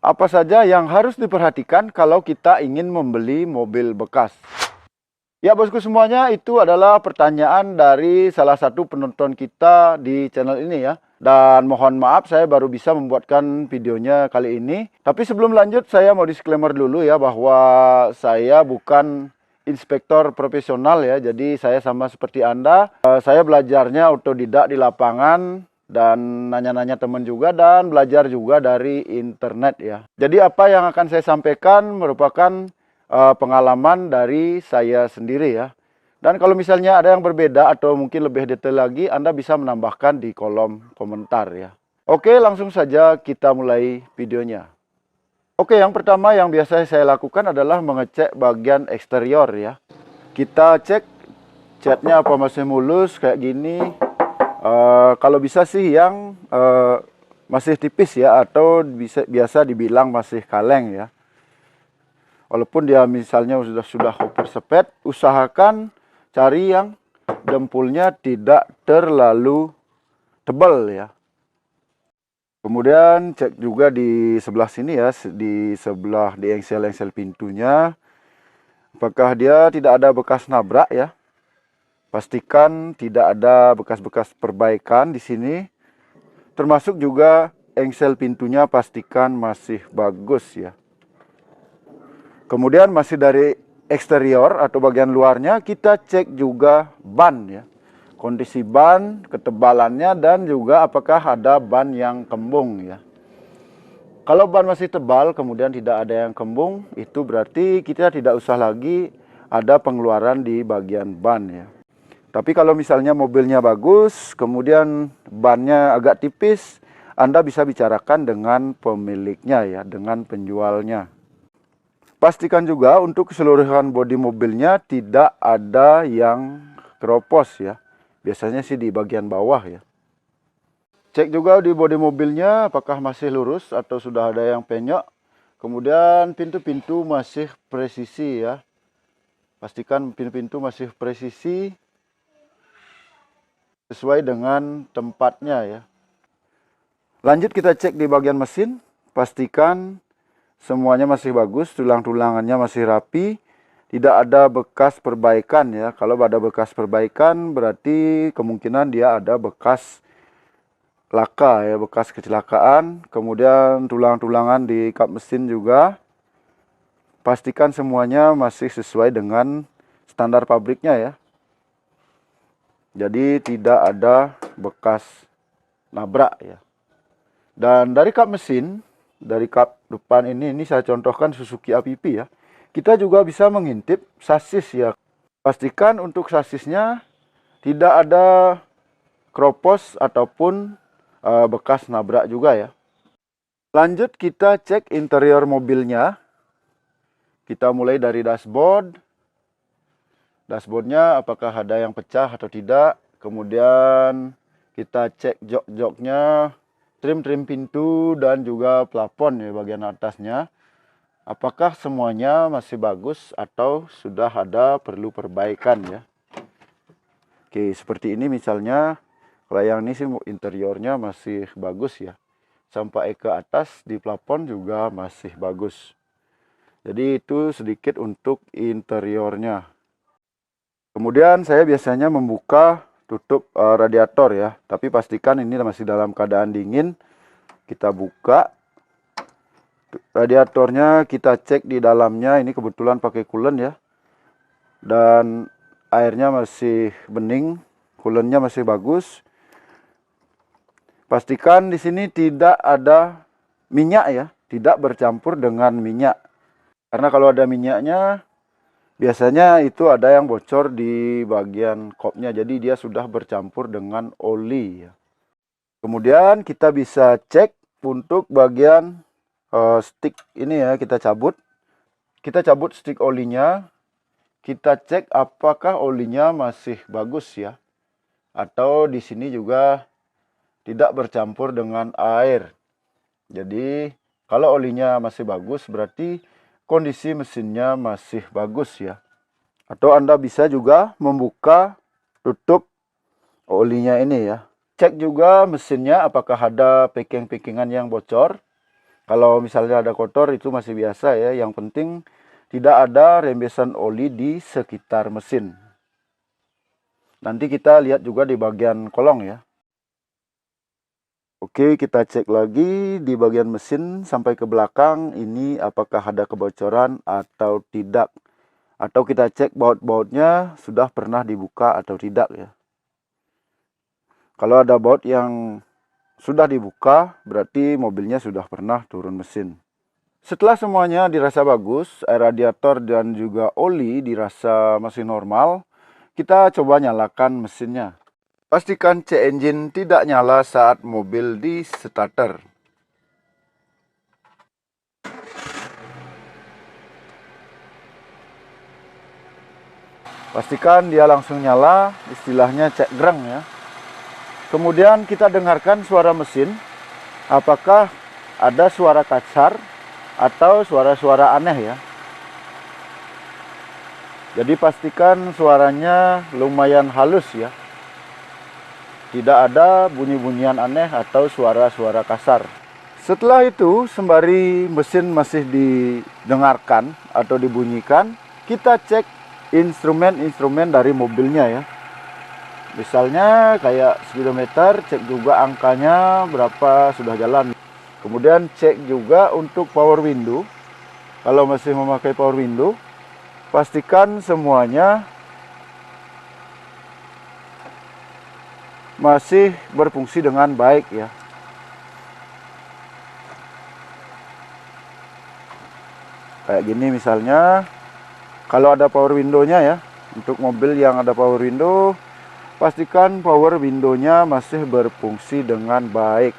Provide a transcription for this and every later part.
Apa saja yang harus diperhatikan kalau kita ingin membeli mobil bekas? Ya bosku semuanya, itu adalah pertanyaan dari salah satu penonton kita di channel ini ya. Dan mohon maaf saya baru bisa membuatkan videonya kali ini. Tapi sebelum lanjut saya mau disclaimer dulu ya, bahwa saya bukan inspektor profesional ya. Jadi saya sama seperti Anda, saya belajarnya otodidak di lapangan dan nanya-nanya teman juga, dan belajar juga dari internet ya. Jadi apa yang akan saya sampaikan merupakan pengalaman dari saya sendiri ya. Dan kalau misalnya ada yang berbeda atau mungkin lebih detail lagi, Anda bisa menambahkan di kolom komentar ya. Oke, langsung saja kita mulai videonya. Oke, yang pertama yang biasa saya lakukan adalah mengecek bagian eksterior ya. Kita cek catnya apa masih mulus kayak gini. Kalau bisa sih yang masih tipis ya, atau biasa dibilang masih kaleng ya. Walaupun dia misalnya sudah hopper sepet, usahakan cari yang dempulnya tidak terlalu tebal ya. Kemudian cek juga di sebelah sini ya, di engsel-engsel pintunya. Apakah dia tidak ada bekas nabrak ya. Pastikan tidak ada bekas-bekas perbaikan di sini. Termasuk juga engsel pintunya pastikan masih bagus ya. Kemudian masih dari eksterior atau bagian luarnya, kita cek juga ban ya. Kondisi ban, ketebalannya, dan juga apakah ada ban yang kembung ya. Kalau ban masih tebal kemudian tidak ada yang kembung, itu berarti kita tidak usah lagi ada pengeluaran di bagian ban ya. Tapi kalau misalnya mobilnya bagus, kemudian bannya agak tipis, Anda bisa bicarakan dengan pemiliknya ya, dengan penjualnya. Pastikan juga untuk keseluruhan bodi mobilnya tidak ada yang keropos ya. Biasanya sih di bagian bawah ya. Cek juga di bodi mobilnya apakah masih lurus atau sudah ada yang penyok. Kemudian pintu-pintu masih presisi ya. Pastikan pintu-pintu masih presisi sesuai dengan tempatnya ya. Lanjut kita cek di bagian mesin. Pastikan semuanya masih bagus, tulang-tulangannya masih rapi, tidak ada bekas perbaikan ya. Kalau ada bekas perbaikan berarti kemungkinan dia ada bekas laka ya, bekas kecelakaan. Kemudian tulang-tulangan di kap mesin juga. Pastikan semuanya masih sesuai dengan standar pabriknya ya. Jadi tidak ada bekas nabrak ya. Dan dari kap mesin, dari kap depan ini saya contohkan Suzuki APP ya. Kita juga bisa mengintip sasis ya. Pastikan untuk sasisnya tidak ada kropos ataupun bekas nabrak juga ya. Lanjut kita cek interior mobilnya. Kita mulai dari dashboard. Dashboardnya apakah ada yang pecah atau tidak. Kemudian kita cek jok-joknya, trim-trim pintu, dan juga plafon ya bagian atasnya. Apakah semuanya masih bagus atau sudah ada perlu perbaikan ya. Oke, seperti ini misalnya. Kalau yang ini sih interiornya masih bagus ya. Sampai ke atas di plafon juga masih bagus. Jadi itu sedikit untuk interiornya. Kemudian saya biasanya membuka tutup radiator ya, tapi pastikan ini masih dalam keadaan dingin. Kita buka radiatornya, kita cek di dalamnya. Ini kebetulan pakai coolant ya, dan airnya masih bening, coolantnya masih bagus. Pastikan di sini tidak ada minyak ya, tidak bercampur dengan minyak, karena kalau ada minyaknya biasanya itu ada yang bocor di bagian kopnya, jadi dia sudah bercampur dengan oli ya. Kemudian kita bisa cek untuk bagian stick ini ya, kita cabut stick olinya. Kita cek apakah olinya masih bagus ya, atau di sini juga tidak bercampur dengan air. Jadi kalau olinya masih bagus berarti kondisi mesinnya masih bagus ya. Atau Anda bisa juga membuka tutup olinya ini ya. Cek juga mesinnya apakah ada packing-packingan yang bocor. Kalau misalnya ada kotor itu masih biasa ya. Yang penting tidak ada rembesan oli di sekitar mesin. Nanti kita lihat juga di bagian kolong ya. Oke, kita cek lagi di bagian mesin sampai ke belakang ini apakah ada kebocoran atau tidak. Atau kita cek baut-bautnya sudah pernah dibuka atau tidak ya. Kalau ada baut yang sudah dibuka, berarti mobilnya sudah pernah turun mesin. Setelah semuanya dirasa bagus, air radiator dan juga oli dirasa masih normal, kita coba nyalakan mesinnya. Pastikan check engine tidak nyala saat mobil di starter. Pastikan dia langsung nyala, istilahnya cek greng ya. Kemudian kita dengarkan suara mesin, apakah ada suara kasar atau suara-suara aneh ya. Jadi pastikan suaranya lumayan halus ya. Tidak ada bunyi-bunyian aneh atau suara-suara kasar. Setelah itu, sembari mesin masih didengarkan atau dibunyikan, kita cek instrumen-instrumen dari mobilnya ya. Misalnya kayak speedometer, cek juga angkanya berapa sudah jalan. Kemudian cek juga untuk power window. Kalau masih memakai power window, pastikan semuanya masih berfungsi dengan baik ya. Kayak gini misalnya, kalau ada power window-nya ya, untuk mobil yang ada power window, pastikan power window-nya masih berfungsi dengan baik.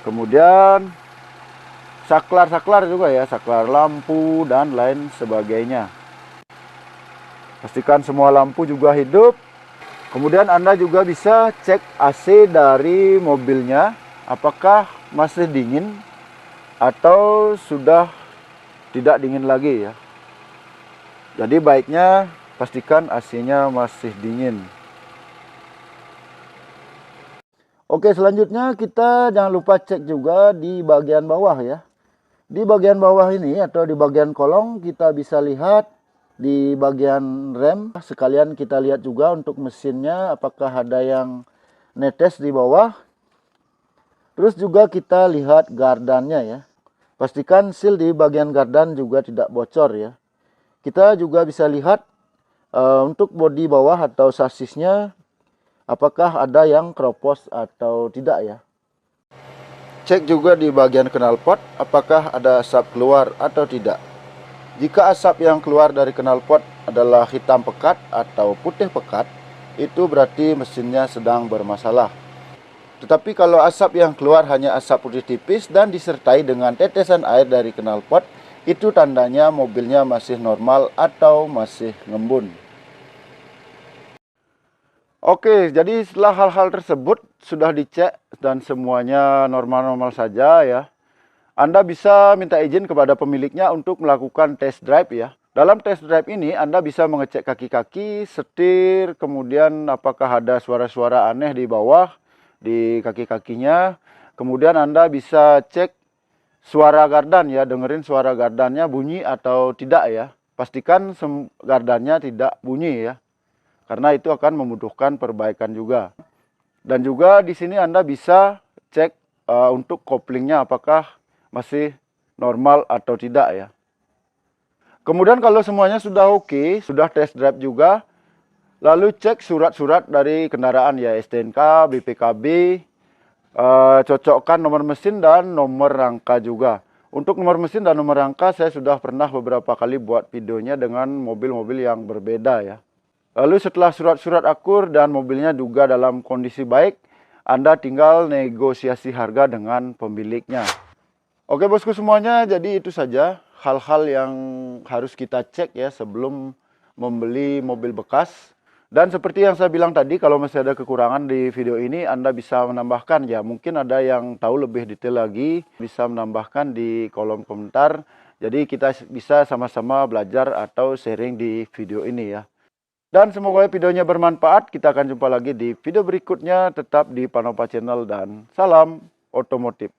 Kemudian saklar-saklar juga ya, saklar lampu dan lain sebagainya. Pastikan semua lampu juga hidup. Kemudian Anda juga bisa cek AC dari mobilnya, apakah masih dingin atau sudah tidak dingin lagi ya. Jadi baiknya pastikan AC-nya masih dingin. Oke, selanjutnya kita jangan lupa cek juga di bagian bawah ya. Di bagian bawah ini atau di bagian kolong kita bisa lihat di bagian rem. Sekalian kita lihat juga untuk mesinnya apakah ada yang netes di bawah. Terus juga kita lihat gardannya ya. Pastikan seal di bagian gardan juga tidak bocor ya. Kita juga bisa lihat untuk bodi bawah atau sasisnya apakah ada yang keropos atau tidak ya. Cek juga di bagian knalpot apakah ada asap keluar atau tidak. Jika asap yang keluar dari knalpot adalah hitam pekat atau putih pekat, itu berarti mesinnya sedang bermasalah. Tetapi kalau asap yang keluar hanya asap putih tipis dan disertai dengan tetesan air dari knalpot, itu tandanya mobilnya masih normal atau masih ngembun. Oke, jadi setelah hal-hal tersebut sudah dicek dan semuanya normal-normal saja ya, Anda bisa minta izin kepada pemiliknya untuk melakukan test drive ya. Dalam test drive ini Anda bisa mengecek kaki-kaki, setir, kemudian apakah ada suara-suara aneh di bawah, di kaki-kakinya. Kemudian Anda bisa cek suara gardan ya, dengerin suara gardannya bunyi atau tidak ya. Pastikan gardannya tidak bunyi ya. Karena itu akan membutuhkan perbaikan juga. Dan juga di sini Anda bisa cek untuk koplingnya apakah masih normal atau tidak ya. Kemudian kalau semuanya sudah oke, sudah test drive juga, lalu cek surat-surat dari kendaraan ya, STNK, BPKB, cocokkan nomor mesin dan nomor rangka juga. Untuk nomor mesin dan nomor rangka saya sudah pernah beberapa kali buat videonya dengan mobil-mobil yang berbeda ya. Lalu setelah surat-surat akur dan mobilnya juga dalam kondisi baik, Anda tinggal negosiasi harga dengan pemiliknya. Oke bosku semuanya, jadi itu saja hal-hal yang harus kita cek ya sebelum membeli mobil bekas. Dan seperti yang saya bilang tadi, kalau masih ada kekurangan di video ini, Anda bisa menambahkan ya. Mungkin ada yang tahu lebih detail lagi, bisa menambahkan di kolom komentar. Jadi kita bisa sama-sama belajar atau sharing di video ini ya. Dan semoga videonya bermanfaat. Kita akan jumpa lagi di video berikutnya. Tetap di Panopa Channel dan salam otomotif.